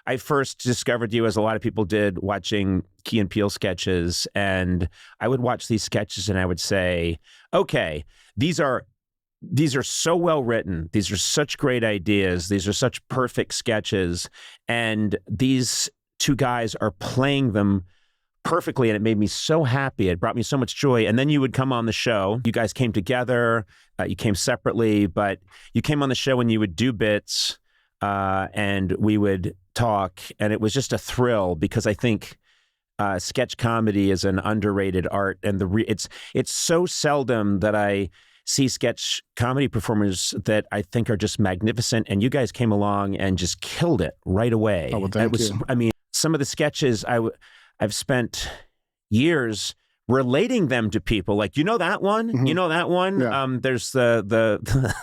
I first discovered you, as a lot of people did, watching Key and Peele sketches. And I would watch these sketches and I would say, okay, these are so well written. These are such great ideas. These are such perfect sketches. And these two guys are playing them perfectly. And it made me so happy. It brought me so much joy. And then you would come on the show. You guys came together. You came separately, but you came on the show and you would do bits and we would talk. And it was just a thrill because I think sketch comedy is an underrated art. And it's so seldom that I see sketch comedy performers that I think are just magnificent. And you guys came along and just killed it right away. Oh, well, thank you. I mean, some of the sketches I've spent years relating them to people. Like, you know that one? Mm-hmm. You know that one? Yeah. There's the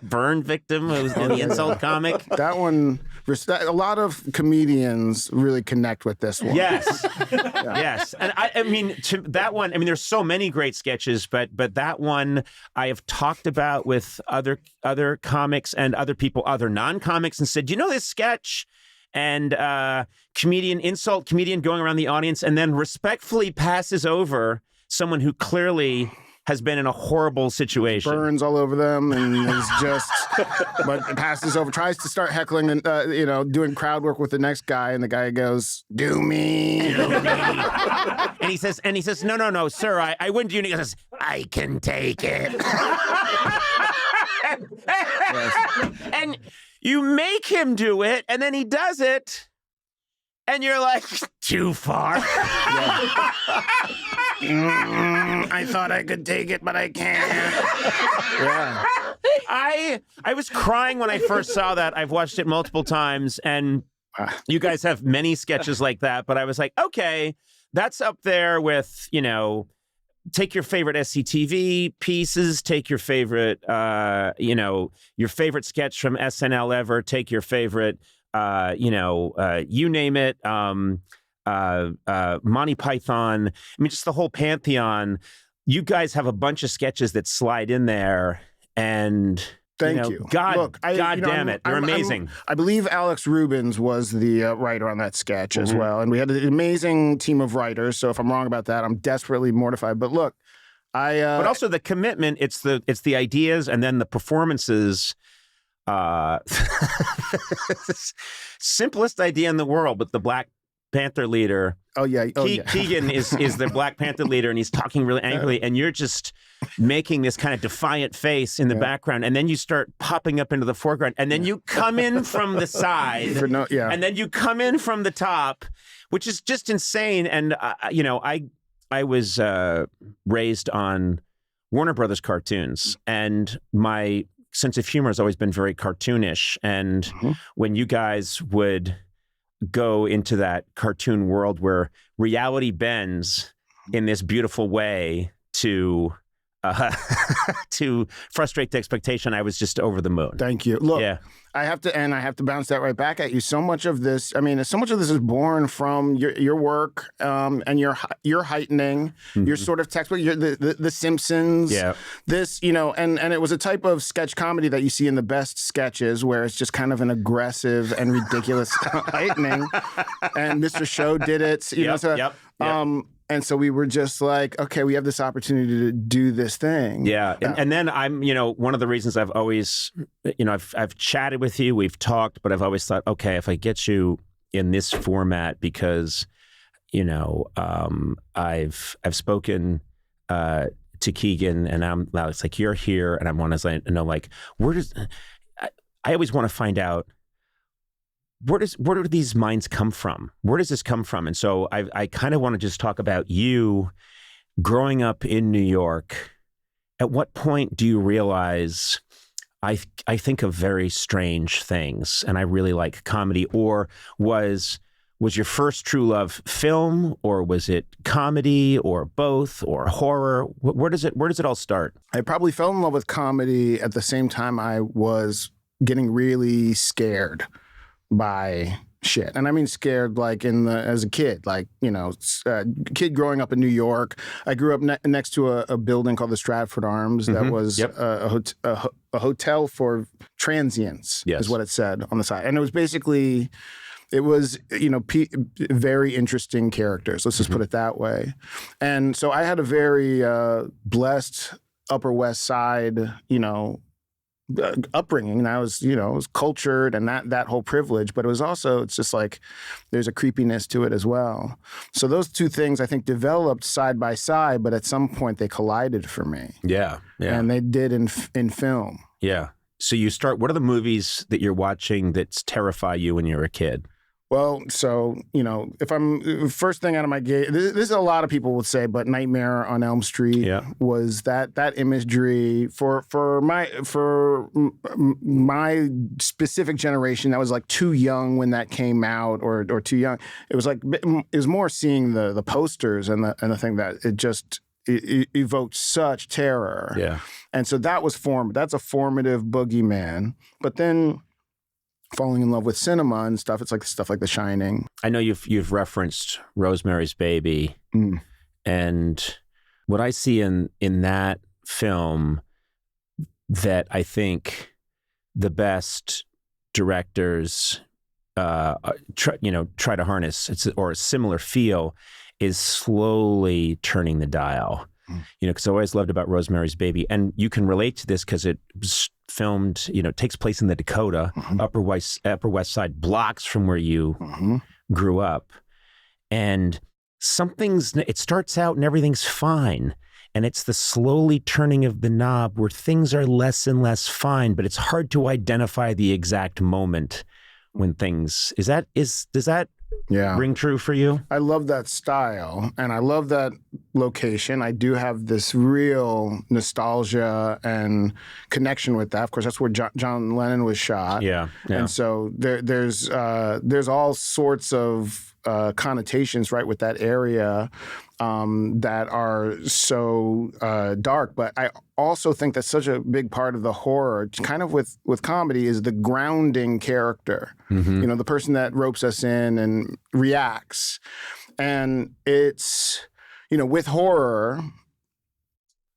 burn victim who's the insult comic. That one, a lot of comedians really connect with this one. Yes. Yes. And I mean, that one, I mean, there's so many great sketches, but that one I have talked about with other comics and other people, other non-comics, and said, you know this sketch? And comedian going around the audience and then respectfully passes over someone who clearly has been in a horrible situation. Burns all over them and is just, but passes over, tries to start heckling and, doing crowd work with the next guy. And the guy goes, do me. And he says, no, sir, I wouldn't do it. He goes, I can take it. Yes. And you make him do it, and then he does it, and you're like, too far. I thought I could take it, but I can't. Yeah. I was crying when I first saw that. I've watched it multiple times, and you guys have many sketches like that, but I was like, okay, that's up there with, take your favorite SCTV pieces, take your favorite, your favorite sketch from SNL ever, take your favorite, you name it, Monty Python. I mean, just the whole pantheon. You guys have a bunch of sketches that slide in there, and Thank you. God damn it, you're amazing. I believe Alex Rubens was the writer on that sketch as well, and we had an amazing team of writers. So if I'm wrong about that, I'm desperately mortified. But look, but also the commitment. It's the ideas and then the performances. Simplest idea in the world, but the Black Panther leader. Oh yeah, Keegan is the Black Panther leader, and he's talking really angrily, and you're just making this kind of defiant face in the background, and then you start popping up into the foreground, and then you come in from the side, and then you come in from the top, which is just insane. And I was raised on Warner Brothers cartoons, and my sense of humor has always been very cartoonish. And when you guys would go into that cartoon world where reality bends in this beautiful way to frustrate the expectation, I was just over the moon. Thank you. Look, I have to bounce that right back at you. So much of this is born from your work and your heightening, your sort of textbook, the Simpsons. Yeah. This, and it was a type of sketch comedy that you see in the best sketches where it's just kind of an aggressive and ridiculous heightening. And Mr. Show did it. And so we were just like, okay, we have this opportunity to do this thing. Yeah. And then I'm, one of the reasons I've always, I've chatted with you, we've talked, but I've always thought, okay, if I get you in this format, because, I've spoken to Keegan, and it's like, you're here, and I want to know, like, I always want to find out, where do these minds come from? Where does this come from? And so I kind of want to just talk about you growing up in New York. At what point do you realize I think of very strange things and I really like comedy? Or was your first true love film, or was it comedy, or both, or horror? Where does it all start? I probably fell in love with comedy at the same time I was getting really scared by shit. And I mean scared like as a kid, like, kid growing up in New York. I grew up next to a building called the Stratford Arms that was a hotel for transients, is what it said on the side. And it was basically, very interesting characters. Let's just put it that way. And so I had a very blessed Upper West Side, upbringing, and I was cultured and that whole privilege, but it's just like there's a creepiness to it as well. So those two things I think developed side by side, but at some point they collided for me. Yeah. And they did in film. Yeah. So what are the movies that you're watching that terrify you when you're a kid? Well, so, if I'm first thing out of my gate, this is a lot of people would say, but Nightmare on Elm Street was that imagery for my specific generation that was like too young when that came out or too young. It was more seeing the posters and the thing that it evoked such terror. Yeah. And so that's a formative boogeyman. But then falling in love with cinema and stuff, it's like stuff like The Shining. I know you've referenced Rosemary's Baby, and what I see in that film that I think the best directors try to harness or a similar feel is slowly turning the dial. Because I always loved about Rosemary's Baby, and you can relate to this because it was filmed, takes place in the Dakota, Upper West Side, blocks from where you grew up. And it starts out and everything's fine. And it's the slowly turning of the knob where things are less and less fine, but it's hard to identify the exact moment when things, does that ring true for you? I love that style and I love that location. I do have this real nostalgia and connection with that. Of course, that's where John Lennon was shot. Yeah. And so there's all sorts of connotations, right, with that area that are so dark. But I also think that's such a big part of the horror, kind of with comedy, is the grounding character. The person that ropes us in and reacts. And it's, with horror,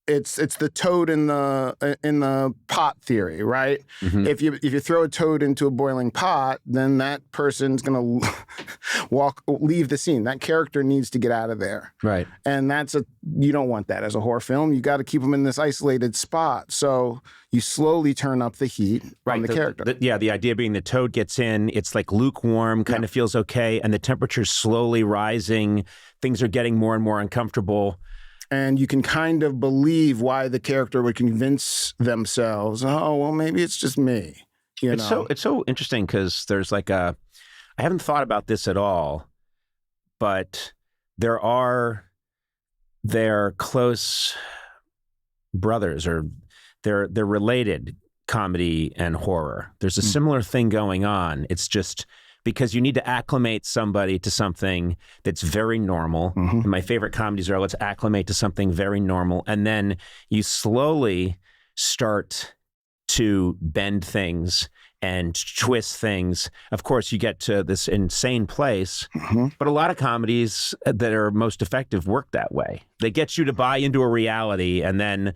it's the toad in the pot theory, right? If you throw a toad into a boiling pot, then that person's gonna leave the scene. That character needs to get out of there, right? And you don't want that as a horror film. You got to keep them in this isolated spot. So you slowly turn up the heat on the character. The idea being the toad gets in, it's like lukewarm, kind of feels okay, and the temperature's slowly rising. Things are getting more and more uncomfortable. And you can kind of believe why the character would convince themselves, oh, well, maybe it's just me. It's so interesting because there's I haven't thought about this at all, but they're close brothers, or they're related, comedy and horror. There's a similar thing going on. It's just because you need to acclimate somebody to something that's very normal. My favorite comedies are, let's acclimate to something very normal. And then you slowly start to bend things and twist things. Of course, you get to this insane place, but a lot of comedies that are most effective work that way. They get you to buy into a reality, and then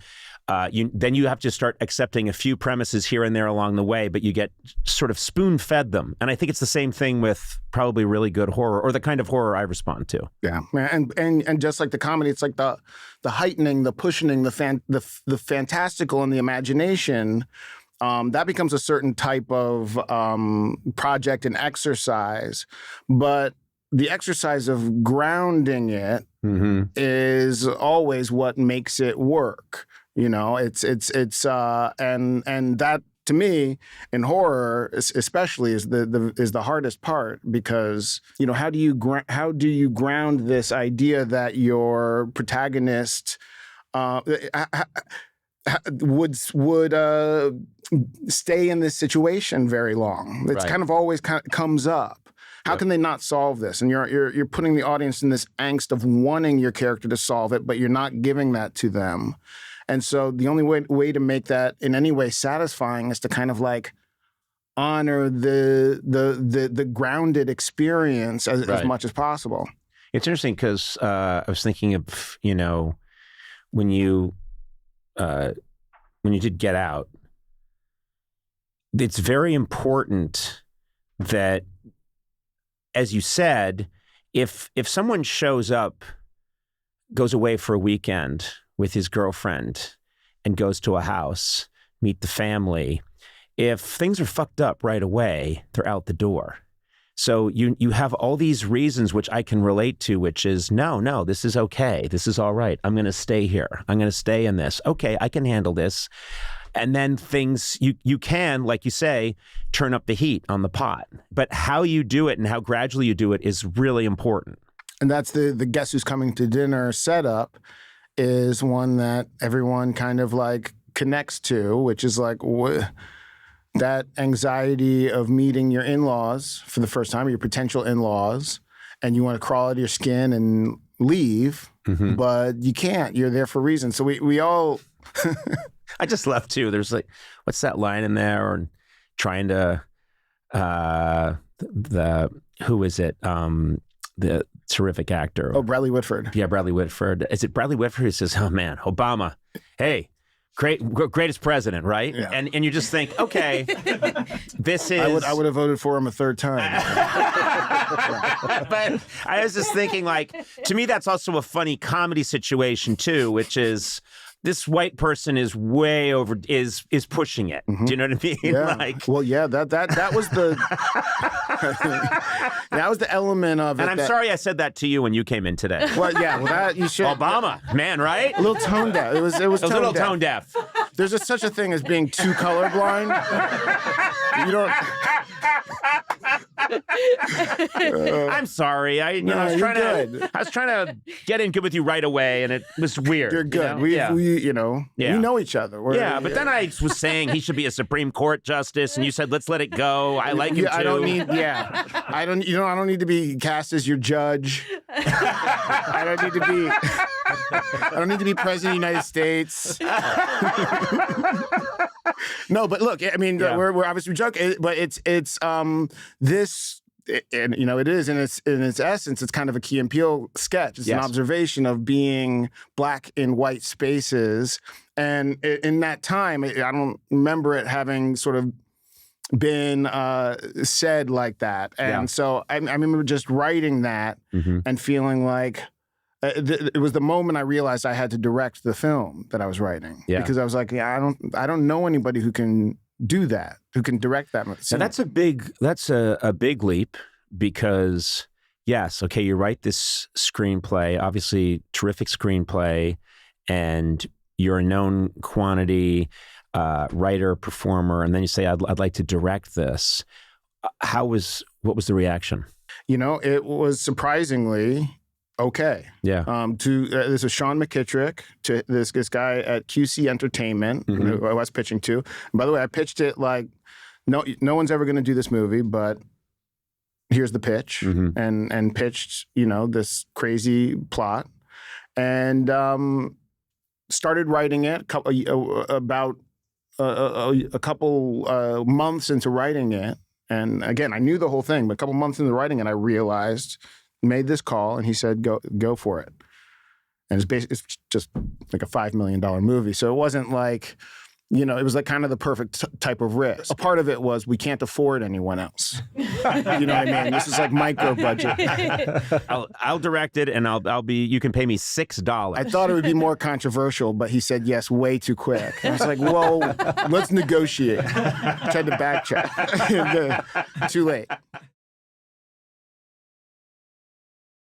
you have to start accepting a few premises here and there along the way, but you get sort of spoon-fed them. And I think it's the same thing with probably really good horror, or the kind of horror I respond to. Yeah, and just like the comedy, it's like the heightening, the pushing, the fantastical and the imagination. That becomes a certain type of project and exercise, but the exercise of grounding it is always what makes it work. It's and that, to me, in horror especially, is the hardest part, because how do you ground this idea that your protagonist would stay in this situation very long? It's kind of always comes up. How can they not solve this? And you're putting the audience in this angst of wanting your character to solve it, but you're not giving that to them. And so the only way to make that in any way satisfying is to kind of honor the grounded experience as much as possible. It's interesting because I was thinking of, when you did Get Out, it's very important that, as you said, if someone shows up, goes away for a weekend with his girlfriend and goes to a house, meet the family, if things are fucked up right away, they're out the door. So you have all these reasons which I can relate to, which is, no, this is okay. This is all right. I'm going to stay here. I'm going to stay in this. Okay, I can handle this. And then things, you can, like you say, turn up the heat on the pot. But how you do it and how gradually you do it is really important. And that's the Guess Who's Coming to Dinner setup is one that everyone kind of like connects to, which is like that anxiety of meeting your in-laws for the first time, or your potential in-laws, and you want to crawl out of your skin and leave, but you can't. You're there for a reason. So we all... I just love too. There's like, what's that line in there? Or trying to, who is it? The terrific actor. Oh, Bradley Whitford. Yeah, Bradley Whitford. Is it Bradley Whitford who says, oh man, Obama, hey, greatest president, right? Yeah. And you just think, okay, this is... I would have voted for him a third time. But I was just thinking, like, to me, that's also a funny comedy situation too, which is... This white person is way over, is pushing it. Do you know what I mean? Yeah. Well, yeah, that was the that was the element of it. And I'm sorry I said that to you when you came in today. Well, yeah, that you should. Obama, man, right? A little tone deaf. It was a little tone deaf. There's such a thing as being too colorblind. You don't. I'm sorry. I was trying to get in good with you right away, and it was weird. You're good. We know each other. But then I was saying he should be a Supreme Court justice, and you said let's let it go. I like him too. I don't need to be cast as your judge. I don't need to be president of the United States. No, but look, I mean, we're obviously joking, but it's this. And it is in its essence, it's kind of a Key and Peele sketch. It's an observation of being black in white spaces, and in that time, I don't remember it having sort of been said like that. And so I remember just writing that and feeling like it was the moment I realized I had to direct the film that I was writing, because I was like, I don't know anybody who can do that, who can direct that. Now that's a big leap, because you write this screenplay, obviously terrific screenplay, and you're a known quantity writer, performer, and then you say, I'd like to direct this. What was the reaction? It was surprisingly okay. Yeah. This was Sean McKittrick, to this guy at QC Entertainment, who I was pitching to. And by the way, I pitched it like, no one's ever going to do this movie, but here's the pitch, and pitched, this crazy plot, and started writing it about a couple months into writing it. And again, I knew the whole thing, but a couple months into writing it, I realized, made this call, and he said, go for it. And it's just like a $5 million movie. So it wasn't like, it was like kind of the perfect type of risk. A part of it was we can't afford anyone else. You know what I mean? This is like micro budget. I'll direct it, and you can pay me $6. I thought it would be more controversial, but he said yes way too quick. And I was like, well, let's negotiate. Tried to backtrack. Too late.